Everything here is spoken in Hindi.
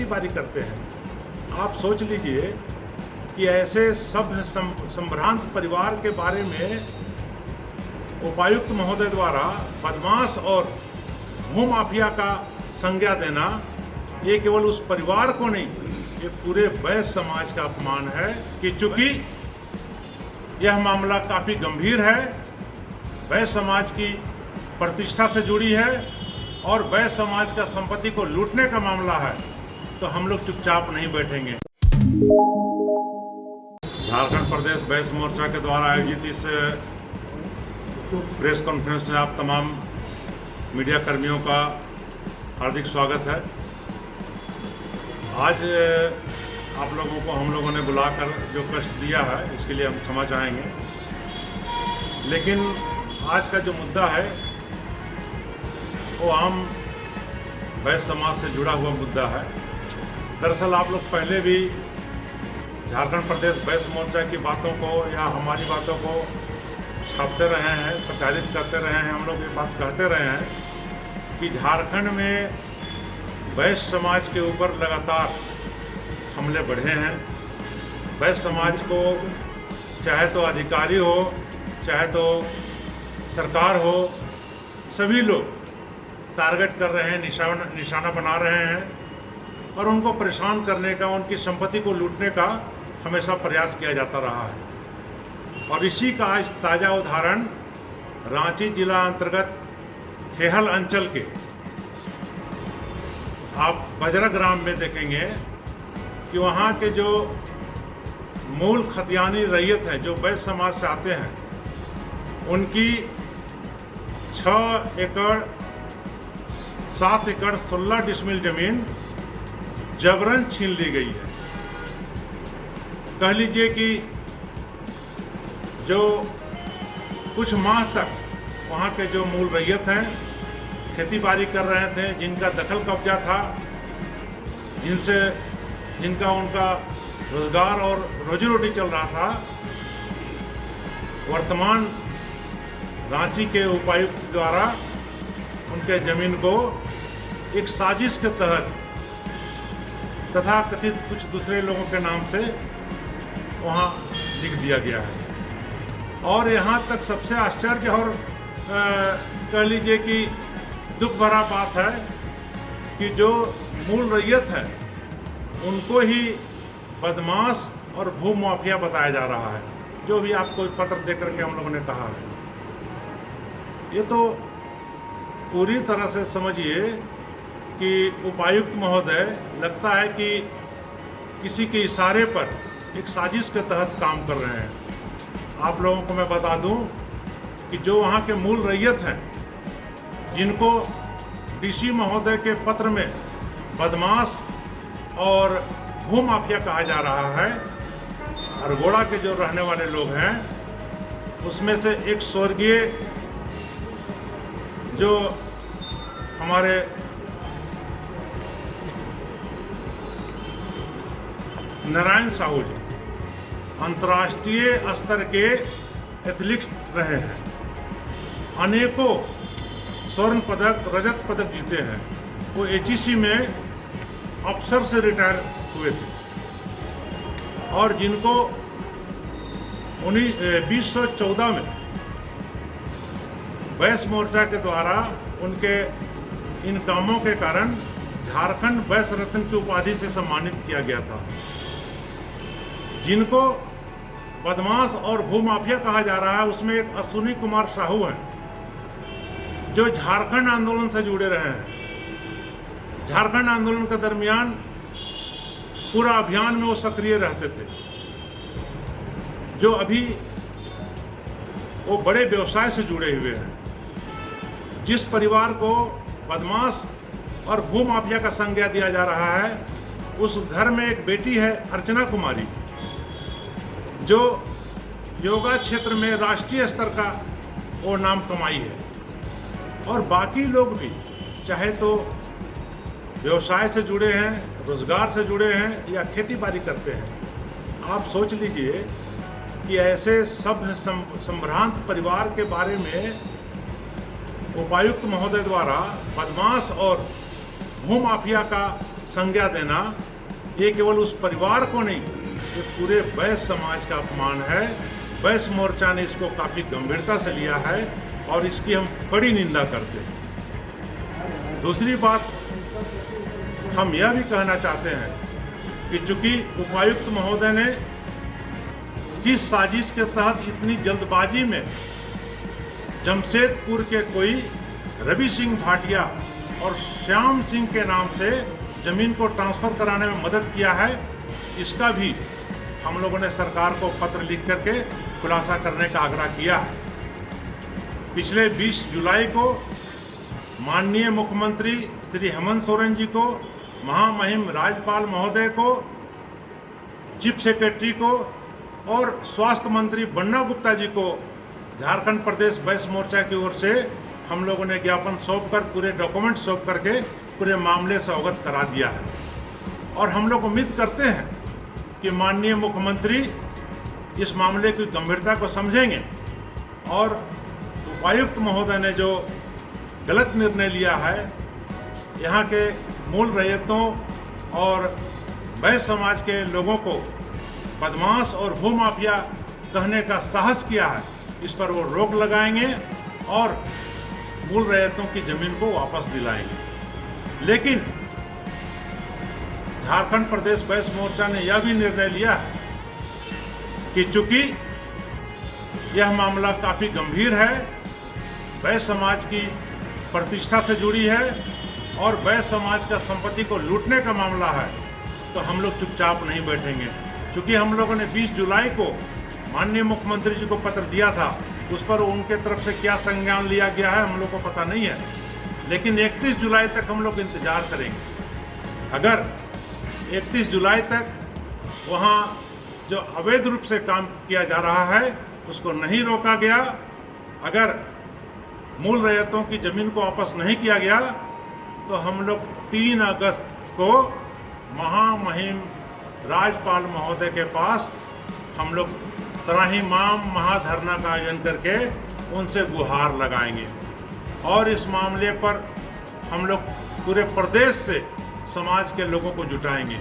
बाड़ी करते हैं। आप सोच लीजिए कि ऐसे सभ्य संभ्रांत परिवार के बारे में उपायुक्त महोदय द्वारा बदमाश और भूमाफिया का संज्ञा देना, ये केवल उस परिवार को नहीं, ये पूरे वैश्य समाज का अपमान है कि चूंकि यह मामला काफ़ी गंभीर है, वैश्य समाज की प्रतिष्ठा से जुड़ी है और वैश्य समाज का संपत्ति को लूटने का मामला है, तो हम लोग चुपचाप नहीं बैठेंगे। झारखंड प्रदेश वैश्य मोर्चा के द्वारा आयोजित इस प्रेस कॉन्फ्रेंस में आप तमाम मीडिया कर्मियों का हार्दिक स्वागत है। आज आप लोगों को हम लोगों ने बुलाकर जो कष्ट दिया है, इसके लिए हम क्षमा चाहेंगे, लेकिन आज का जो मुद्दा है वो आम वैश्य समाज से जुड़ा हुआ मुद्दा है। दरअसल आप लोग पहले भी झारखंड प्रदेश वैश्य मोर्चा की बातों को या हमारी बातों को छापते रहे हैं, प्रचारित करते रहे हैं। हम लोग ये बात कहते रहे हैं कि झारखंड में वैश्य समाज के ऊपर लगातार हमले बढ़े हैं। वैश्य समाज को चाहे तो अधिकारी हो, चाहे तो सरकार हो, सभी लोग टारगेट कर रहे हैं, निशाना बना रहे हैं और उनको परेशान करने का, उनकी संपत्ति को लूटने का हमेशा प्रयास किया जाता रहा है। और इसी का आज ताज़ा उदाहरण रांची जिला अंतर्गत हेहल अंचल के आप बजरा ग्राम में देखेंगे कि वहाँ के जो मूल खतियानी रैयत हैं, जो वैश्य समाज से आते हैं, उनकी 6 एकड़ 7 एकड़ 16 डिसमिल जमीन जबरन छीन ली गई है। कह लीजिए कि जो कुछ माह तक वहाँ के जो मूल रैयत हैं खेती बाड़ी कर रहे थे, जिनका दखल कब्जा था, जिनका उनका रोजगार और रोजी रोटी चल रहा था, वर्तमान रांची के उपायुक्त द्वारा उनके जमीन को एक साजिश के तहत तथा कथित कुछ दूसरे लोगों के नाम से वहाँ लिख दिया गया है। और यहाँ तक सबसे आश्चर्य और कह लीजिए कि दुख भरा बात है कि जो मूल रैयत है उनको ही बदमाश और भूमाफिया बताया जा रहा है, जो भी आपको पत्र दे करके हम लोगों ने कहा है। ये तो पूरी तरह से समझिए कि उपायुक्त महोदय लगता है कि किसी के इशारे पर एक साजिश के तहत काम कर रहे हैं। आप लोगों को मैं बता दूं कि जो वहाँ के मूल रैयत हैं, जिनको डीसी महोदय के पत्र में बदमाश और भूमाफिया कहा जा रहा है, अरगोड़ा के जो रहने वाले लोग हैं, उसमें से एक स्वर्गीय जो हमारे नारायण साहू जी अंतर्राष्ट्रीय स्तर के एथलीट रहे हैं, अनेकों स्वर्ण पदक, रजत पदक जीते हैं। वो एचईसी में अफसर से रिटायर हुए थे और जिनको 2014 में वैश्य मोर्चा के द्वारा उनके इन कामों के कारण झारखंड वैश्य रत्न की उपाधि से सम्मानित किया गया था। जिनको बदमाश और भूमाफिया कहा जा रहा है, उसमें एक अश्विनी कुमार साहू हैं, जो झारखंड आंदोलन से जुड़े रहे हैं। झारखंड आंदोलन के दरमियान पूरा अभियान में वो सक्रिय रहते थे। जो अभी वो बड़े व्यवसाय से जुड़े हुए हैं। जिस परिवार को बदमाश और भूमाफिया का संज्ञा दिया जा रहा है, उस घर में एक बेटी है अर्चना कुमारी, जो योगा क्षेत्र में राष्ट्रीय स्तर का वो नाम कमाई है। और बाकी लोग भी चाहे तो व्यवसाय से जुड़े हैं, रोजगार से जुड़े हैं या खेती बाड़ी करते हैं। आप सोच लीजिए कि ऐसे सभ्य संभ्रांत परिवार के बारे में उपायुक्त महोदय द्वारा बदमाश और भूमाफिया का संज्ञा देना ये केवल उस परिवार को नहीं, ये पूरे वैश्य समाज का अपमान है। वैश्य मोर्चा ने इसको काफ़ी गंभीरता से लिया है और इसकी हम कड़ी निंदा करते हैं। दूसरी बात हम यह भी कहना चाहते हैं कि चूंकि उपायुक्त महोदय ने किस साजिश के तहत इतनी जल्दबाजी में जमशेदपुर के कोई रवि सिंह भाटिया और श्याम सिंह के नाम से जमीन को ट्रांसफर कराने में मदद किया है, इसका भी हम लोगों ने सरकार को पत्र लिख करके खुलासा करने का आग्रह किया है। पिछले 20 जुलाई को माननीय मुख्यमंत्री श्री हेमंत सोरेन जी को, महामहिम राज्यपाल महोदय को, चीफ सेक्रेटरी को और स्वास्थ्य मंत्री बन्ना गुप्ता जी को झारखंड प्रदेश वैश्य मोर्चा की ओर से हम लोगों ने ज्ञापन सौंप कर, पूरे डॉक्यूमेंट सौंप करके पूरे मामले से अवगत करा दिया है। और हम लोग उम्मीद करते हैं कि माननीय मुख्यमंत्री इस मामले की गंभीरता को समझेंगे और उपायुक्त महोदय ने जो गलत निर्णय लिया है, यहाँ के मूल रैयतों और वैश्य समाज के लोगों को बदमाश और भूमाफिया कहने का साहस किया है, इस पर वो रोक लगाएंगे और मूल रैयतों की जमीन को वापस दिलाएंगे। लेकिन झारखंड प्रदेश वैश्य मोर्चा ने यह भी निर्णय लिया है कि चूंकि यह मामला काफ़ी गंभीर है, वैश्य समाज की प्रतिष्ठा से जुड़ी है और वैश्य समाज का संपत्ति को लूटने का मामला है, तो हम लोग चुपचाप नहीं बैठेंगे। क्योंकि हम लोगों ने 20 जुलाई को माननीय मुख्यमंत्री जी को पत्र दिया था, उस पर उनके तरफ से क्या संज्ञान लिया गया है हम लोग को पता नहीं है, लेकिन 31 जुलाई तक हम लोग इंतजार करेंगे। अगर 31 जुलाई तक वहाँ जो अवैध रूप से काम किया जा रहा है उसको नहीं रोका गया, अगर मूल रैयतों की ज़मीन को वापस नहीं किया गया, तो हम लोग 3 अगस्त को महामहिम राज्यपाल महोदय के पास हम लोग त्राहिमाम महाधरना का आयोजन करके उनसे गुहार लगाएंगे और इस मामले पर हम लोग पूरे प्रदेश से समाज के लोगों को जुटाएंगे।